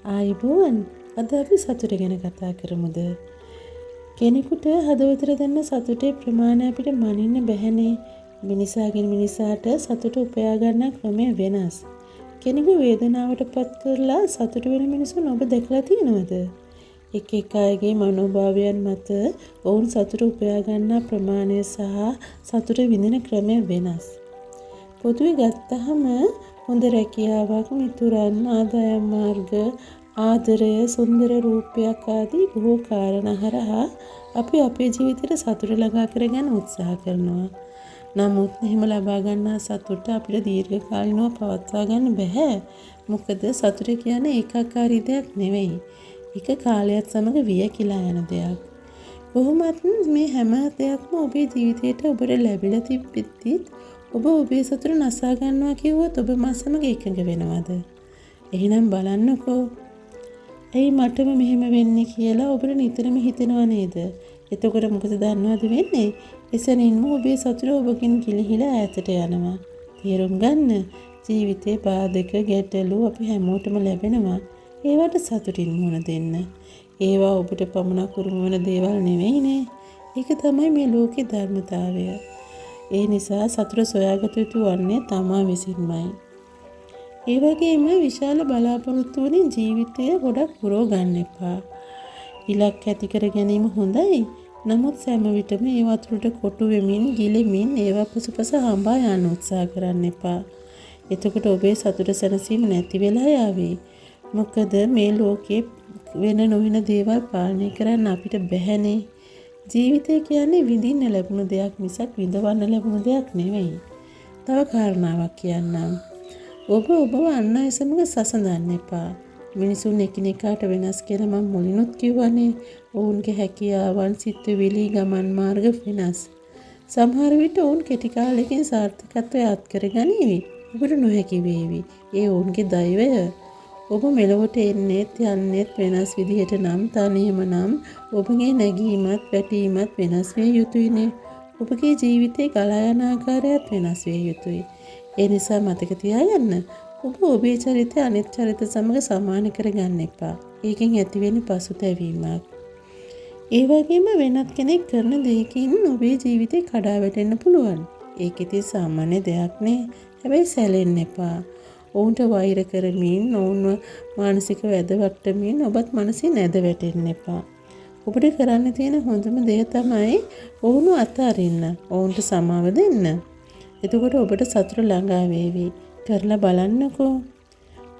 ආයිබෝවන් අද අපි සතුට ගැන කතා කරමුද? කෙනෙකුට හදවතට දැනෙන සතුටේ ප්‍රමාණය අපිට මනින්න බැහැනේ. මිනිසාගෙන් මිනිසාට සතුට උපයා ගන්න ක්‍රමය වෙනස්. කෙනෙකු වේදනාවට පත් කරලා සතුට වෙන මිනිසුන් ඔබ දැකලා තියෙනවද? එක අයගේ මනෝභාවයන් මත ඔවුන් සතුට උපයා ගන්නා ප්‍රමාණය සහ සතුට විඳින ක්‍රමය වෙනස්. පොදුවේ ගත්තහම හොඳ රැකියාවක්, මිතුරන්, ආදායම් මාර්ග, ආදරය, සුන්දර රූපයක් ආදී බොහෝ කාරණා හරහා අපි අපේ ජීවිතයට සතුට ළඟා කරගන්න උත්සාහ කරනවා. නමුත් එහෙම ලබා ගන්නා සතුට අපිට දීර්ඝ කාලිනව පවත්වා ගන්න බෑ. මොකද සතුට කියන්නේ ඒකාකාරී දෙයක් නෙවෙයි. එක කාලයක් සමග වියකිලා යන දෙයක්. කොහොමත් මේ හැම දෙයක්ම ඔබේ ජීවිතයට ඔබට ලැබිලා තිබෙද්දිත් ඔබ ඔබේ සතුට නසා ගන්නවා කිව්වොත් ඔබ මා සමග එකඟ වෙනවද? එහෙනම් බලන්නකෝ. ඇයි මටම මෙහෙම වෙන්නේ කියලා ඔබට නිතරම හිතෙනව නේද? එතකොට මොකද දන්නවද වෙන්නේ? එසැනින්ම ඔබේ සතුට ඔබකින් ගිලිහිලා ඈතට යනවා. තේරුම් ගන්න. ජීවිතේ බාධක ගැටලු අපි හැමෝටම ලැබෙනවා. ඒවට සතුටින් මුහුණ දෙන්න. ඒවා ඔබට පමණක් උරුම වෙන දේවල් නෙවෙයිනේ. ඒක තමයි මේ ලෝකේ ධර්මතාවය. ඒ නිසා සතුට සොයාගත යුතු වන්නේ තමා විසින්මයි. ඒ වගේම විශාල බලාපොරොත්තු වලින් ජීවිතය ගොඩක් පුරව ගන්න එපා. ඉලක්ක ඇති කර ගැනීම හොඳයි. නමුත් සෑම විටම ඒ වතුරට කොටු වෙමින් ගිලෙමින් ඒවා පසුපස හඹා යන්න උත්සාහ කරන්න එපා. එතකොට ඔබේ සතුට සැනසීම නැති වෙලා යාවි. මොකද මේ ලෝකේ වෙන නොවන දේවල් පාලනය කරන්න අපිට බැහැනේ. ජීවිතය කියන්නේ විඳින්න ලැබුණු දෙයක් මිසක් විඳවන්න ලැබුණු දෙයක් නෙවෙයි. තව කාරණාවක් කියන්නම්. ඔබ අන් අය සමග සසඳන්න එපා. මිනිසුන් එකිනෙකාට වෙනස් කියලා මම මුලිනුත් කිව්වනේ. ඔවුන්ගේ හැකියාවන්, සිතුවිලි, ගමන් මාර්ග වෙනස්. සමහර විට ඔවුන් කෙටි කාලයකින් සාර්ථකත්වය අත්කරගනීවි. ඔබට නොහැකි වේවි. ඒ ඔවුන්ගේ දෛවය. ඔබ මෙලොවට එන්නේත් යන්නේත් වෙනස් විදිහට නම් තනියම නම් ඔබගේ නැගීමත් වැටීමත් වෙනස් විය යුතුයිනේ. ඔබගේ ජීවිතේ ගලා යන ආකාරයත් වෙනස් විය යුතුයි. ඒ නිසා මතක තියාගන්න. ඔබ ඔබේ චරිතය අනිත් චරිත සමග සමාන කරගන්න එපා. ඒකෙන් ඇතිවෙන පසුතැවීමක්. ඒ වගේම වෙනත් කෙනෙක් කරන දෙයකින් ඔබේ ජීවිතේ කඩා වැටෙන්න පුළුවන්. ඒක ඉතින් සාමාන්‍ය දෙයක් නේ. හැබැයි සැලෙන්න එපා. ඔවුන්ට වෛර කරමින්, ඔවුන්ව මානසිකව ඇදවට්ටමින් ඔබත් මනසින් ඇද වැටෙන්න එපා. ඔබට කරන්න තියෙන හොඳම දේ තමයි ඔවුන්ව අතාරින්න. ඔවුන්ට සමාව දෙන්න. එතකොට ඔබට සතුට ළඟා වේවි. කරලා බලන්නකෝ.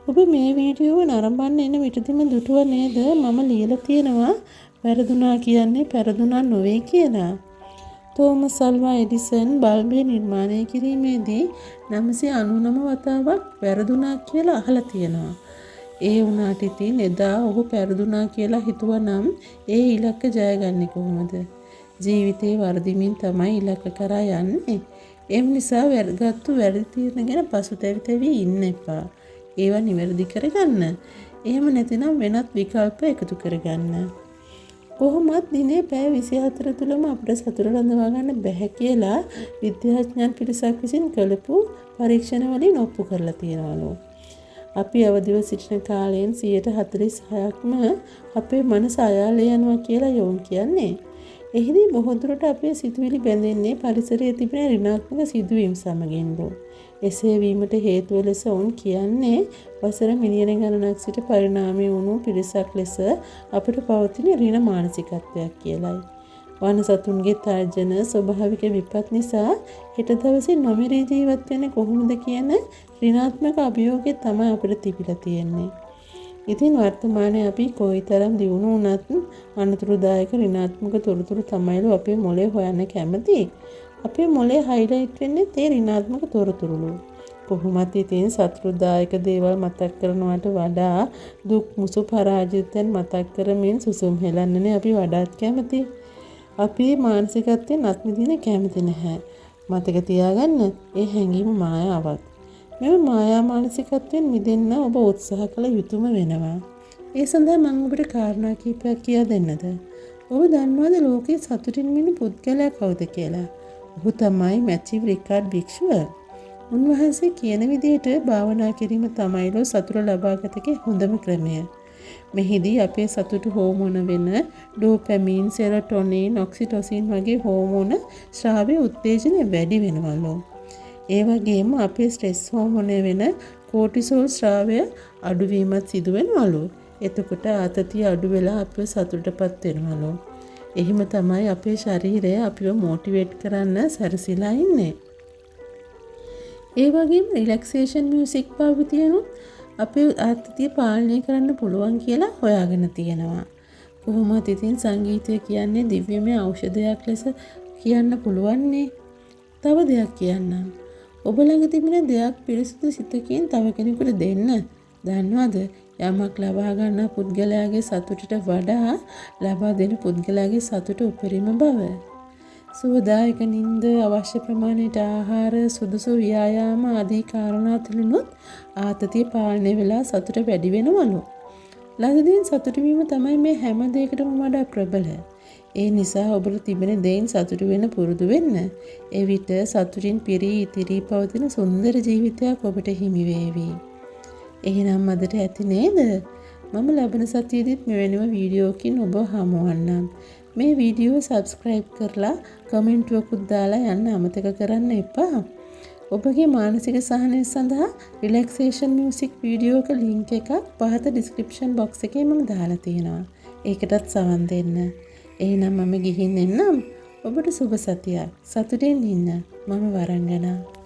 ඔබ මේ වීඩියෝව නරඹන්න එන විටදීම දුටුවා නේද? මම ලියලා තියෙනවා වැරදුනා කියන්නේ පෙරදුනා නොවේ කියලා. තෝමස් අල්වා එඩිසන් බල්බය නිර්මාණය කිරීමේදී 999 වතාවක් වැරදුනා කියලා අහලා තියෙනවා. ඒ වුණාට ඉතින් එදා ඔහු පෙරදුනා කියලා හිතුවා නම් ඒ ඉලක්ක ජයගන්නේ කොහොමද? ජීවිතේ වර්ධිමින් තමයි ඉලක්ක කරා යන්නේ. ඒ නිසා වැරගත්තු වැරදි තීරණ ගැන පසුතැවි ඉන්න එපා. ඒවා නිවැරදි කරගන්න. එහෙම නැතිනම් වෙනත් විකල්ප එකතු කරගන්න. කොහොමත් දිනේ පැය 24 තුලම අපිට සතුට රඳවා ගන්න බැහැ කියලා විද්‍යාඥයන් පිරිසක් විසින් කළපු පරීක්ෂණ වලින් ඔප්පු කරලා තියෙනවලු. අපි අවදිව සිටින කාලයෙන් 46%ක්ම අපේ මනස අයාලේ යනවා කියලා යොවුන් කියන්නේ. එහිදී බොහෝ දුරට අපේ සිතුවිලි බැඳෙන්නේ පරිසරයේ තිබෙන ඍණාත්මක සිදුවීම් සමගින්ලු. එසේ වීමට හේතුව ලෙස ඔවුන් කියන්නේ වසර මිලියන ගණනක් සිට පරිණාමය වුණු පිරිසක් ලෙස අපිට පවතින ඍණ මානසිකත්වයක් කියලයි. වනසතුන්ගේ තර්ජන ස්වභාවික විපත් නිසා හෙට දවසේ නොමරී ජීවත් වෙන්නේ කොහොමද කියන ඍණාත්මක අභියෝගය තමයි අපිට තිබිලා තියෙන්නේ. ඉතින් වර්තමානයේ අපි කොයිතරම් දියුණු වුණත් අනතුරුදායක ඍණාත්මක තොරතුරු තමයිලු අපේ මොලේ හොයන්න කැමති. අපේ මොලේ හයිලයිට් වෙන්නේ ඒ ඍණාත්මක තොරතුරුලු. කොහොමත් ඉතින් සතුටුදායක දේවල් මතක් කරනවට වඩා දුක් මුසු පරාජිතයන් මතක් කරමින් සුසුම් හෙලන්නනේ අපි වඩාත් කැමති. අපි මානසිකත්වයෙන් අත්මිදින්න කැමති නැහැ. මතක තියාගන්න ඒ හැඟීම මායාවක්. මෙම මායා මානසිකත්වයෙන් මිදෙන්න ඔබ උත්සාහ කළ යුතුම වෙනවා. ඒ සඳහා මම ඔබට කාරණා කිහිපයක් කියා දෙන්නද? ඔබ දන්නවද ලෝකයේ සතුටින් මිදෙන පුද්ගලයා කවුද කියලා? ඔහු තමයි මැචිව් රිකාඩ් භික්ෂුව. උන්වහන්සේ කියන විදිහට භාවනා කිරීම තමයිලෝ සතුට ලබාගතකේ හොඳම ක්‍රමය. මෙහිදී අපේ සතුට හෝමෝන වෙන ඩෝපැමින්, සෙරොටොනින්, ඔක්සිටොසින් වගේ හෝමෝන ස්‍රාවය උත්තේජනය වැඩි වෙනවලු. ඒ වගේම අපේ ස්ට්‍රෙස් හෝමෝනය වෙන කෝටිසෝල් ස්‍රාවය අඩුවීමත් සිදු වෙනවලු. එතකොට ආතතිය අඩු වෙලා අපිව සතුටටපත් වෙනවලු. එහෙම තමයි අපේ ශරීරය අපිව මොටිවේට් කරන්න සැරසිලා ඉන්නේ. ඒ වගේම රිලැක්සේෂන් මියුසික් පාවිතියනොත් අපේ ආතතිය පාලනය කරන්න පුළුවන් කියලා හොයාගෙන තියෙනවා. කොහොමත් ඉතින් සංගීතය කියන්නේ දිව්‍යමය ඖෂධයක් ලෙස කියන්න පුළුවන්නේ. තව දෙයක් කියන්නම්. ඔබ ළඟ තිබෙන දෙයක් පිරිසිදු සිතකින් තව කෙනෙකුට දෙන්න. දන්නවද? යමක් ලබා ගන්න පුද්ගලයාගේ සතුටට වඩා ලබා දෙන පුද්ගලයාගේ සතුට උපරිම බව. සුවදායක නිින්ද, අවශ්‍ය ප්‍රමාණයට ආහාර, සුදුසු ව්‍යායාම ආදී කාරණා තුලිනුත් ආතතිය පාලනය වෙලා සතුට වැඩි වෙනවලු. ලදදීන් සතුට වීම තමයි මේ හැම දෙයකටම වඩා ප්‍රබල. ඒ නිසා ඔබට තිබෙන දෙයින් සතුටු වෙන්න පුරුදු වෙන්න. එවිට සතුටින් පිරී ඉතිරී පවතින සුන්දර ජීවිතයක් ඔබට හිමි වේවි. එහෙනම් අදට ඇති නේද? මම ලබන සතියේදීත් මෙවැනිම වීඩියෝකින් ඔබ හමුවන්නම්. මේ වීඩියෝ සබ්ස්ක්‍රයිබ් කරලා කමෙන්ටුවකුත් දාලා යන්න අමතක කරන්න එපා. ඔබගේ මානසික සහනය සඳහා රිලැක්සේෂන් මියුසික් වීඩියෝක ලින්ක් එකක් පහත ඩිස්ක්‍රිප්ෂන් බොක්ස් එකේ මම දාලා තියෙනවා. ඒකටත් සවන් දෙන්න. එහෙනම් මම ගිහින් එන්නම්. ඔබට සුබ සතියක්. සතුටින් ඉන්න. මම වරංගනා.